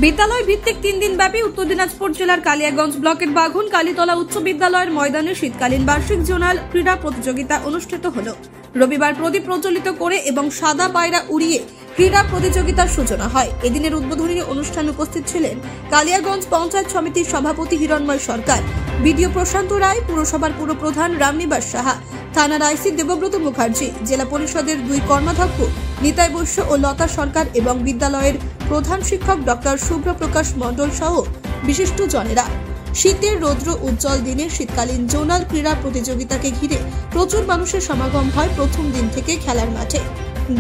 বিদ্যালয় ভিত্তিক 3 দিন ব্যাপী উত্তর দিনাজপুর জেলার কালিয়াগঞ্জ ব্লকের বাঘুন কালীতলা উচ্চ বিদ্যালয়ের ময়দানে শীতকালীন বার্ষিক জোনাল ক্রীড়া প্রতিযোগিতা অনুষ্ঠিত হলো। রবিবার প্রদীপ প্রজ্বলিত করে এবং সাদা পায়রা উড়িয়ে ক্রীড়া প্রতিযোগিতার সূচনা হয়। এদিনের উদ্বোধনী অনুষ্ঠানে উপস্থিত ছিলেন কালিয়াগঞ্জ পঞ্চায়েত সমিতির সভাপতি হিরণময় সরকার, বিডিও প্রশান্ত রায়, পুরসভার পুরপ্রধান রামনিবাস সাহা, থানার আইসি দেবব্রত মুখার্জি, জেলা পরিষদের 2 কর্মাধ্যক্ষ নিতাই বৈশ্য ও লতা সরকার এবং বিদ্যালয়ের প্রধান শিক্ষক ডক্টর শুভ্রপ্রকাশ মণ্ডল সহ বিশিষ্ট জনেরা। শীতের রৌদ্র উজ্জ্বল দিনে শীতকালীন জোনাল ক্রীড়া প্রতিযোগিতাকে ঘিরে প্রচুর মানুষের সমাগম হয় প্রথম দিন থেকে খেলার মাঠে।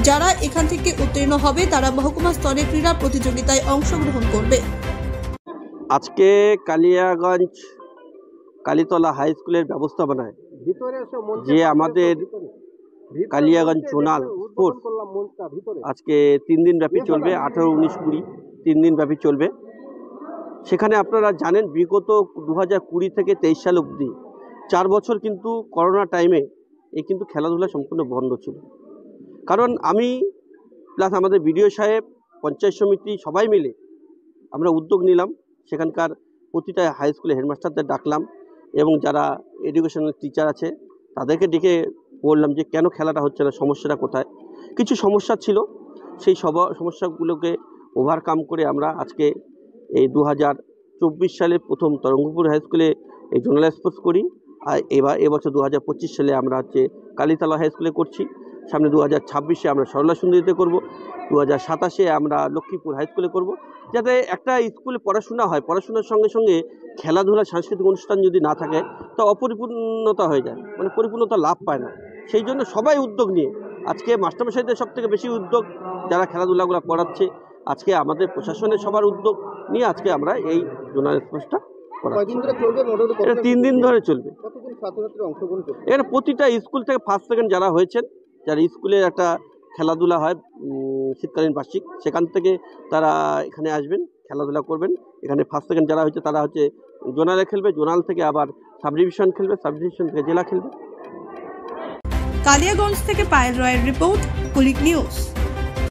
যারা এখান থেকে উত্তীর্ণ হবে তারা মহকুমা স্তরে ক্রীড়া প্রতিযোগিতায় অংশগ্রহণ করবে। আজকে কালিয়াগঞ্জ কালীতলা হাই স্কুলের ব্যবস্থাপনায় যে আমাদের কালিয়াগঞ্জ জোনাল স্পোর্টস আজকে 3 দিন ব্যাপী চলবে, 18, 19, 20 3 দিন ব্যাপী চলবে। সেখানে আপনারা জানেন বিগত 2020 থেকে 23 সাল অবধি 4 বছর কিন্তু করোনা টাইমে কিন্তু খেলাধুলা সম্পূর্ণ বন্ধ ছিল। কারণ আমি প্লাস আমাদের বিডিও সাহেব, পঞ্চায়েত সমিতি সবাই মিলে আমরা উদ্যোগ নিলাম, সেখানকার প্রতিটা হাই স্কুলে হেডমাস্টারদের ডাকলাম এবং যারা এডুকেশনাল টিচার আছে তাদেরকে ডেকে বললাম যে কেন খেলাটা হচ্ছে না, সমস্যাটা কোথায়। কিছু সমস্যা ছিল, সেই সমস্যাগুলোকে ওভারকাম করে আমরা আজকে এই 2024 সালে প্রথম তরঙ্গপুর হাই স্কুলে এই জোনাল স্পোর্টস করি। আর এবছর 2025 সালে আমরা হচ্ছে কালীতলা হাই স্কুলে করছি। সামনে 2026-এ আমরা সরলা সুন্দরীতে করব, 2027-এ আমরা লক্ষ্মীপুর হাই স্কুলে করব। যাতে একটা স্কুলে পড়াশোনা হয়, পড়াশোনার সঙ্গে সঙ্গে খেলাধুলা সাংস্কৃতিক অনুষ্ঠান যদি না থাকে তা অপরিপূর্ণতা হয়ে যায়, মানে পরিপূর্ণতা লাভ পায় না। সেই জন্য সবাই উদ্যোগ নিয়ে আজকে মাস্টারমশাইদের সবথেকে বেশি উদ্যোগ, যারা খেলাধুলাগুলো করাচ্ছে, আজকে আমাদের প্রশাসনের সবার উদ্যোগ নিয়ে আজকে আমরা এই জোনাল স্পোর্টসটা করাচ্ছি। এটা 3 দিন ধরে চলবে। এর প্রতিটা স্কুল থেকে ফার্স্ট সেকেন্ড যারা হয়েছেন, যারা স্কুলে একটা খেলাধুলা হয় শীতকালীন বার্ষিক, সেখান থেকে তারা এখানে আসবেন, খেলাধুলা করবেন। এখানে ফার্স্ট সেকেন্ড যারা হয়েছে তারা হচ্ছে জোনালে খেলবে, জোনাল থেকে আবার সাব ডিভিশন খেলবে, সাব ডিভিশন থেকে জেলা খেলবে। কালিয়াগঞ্জ থেকে পায়েল রয়ের রিপোর্ট, কুলিক নিউজ।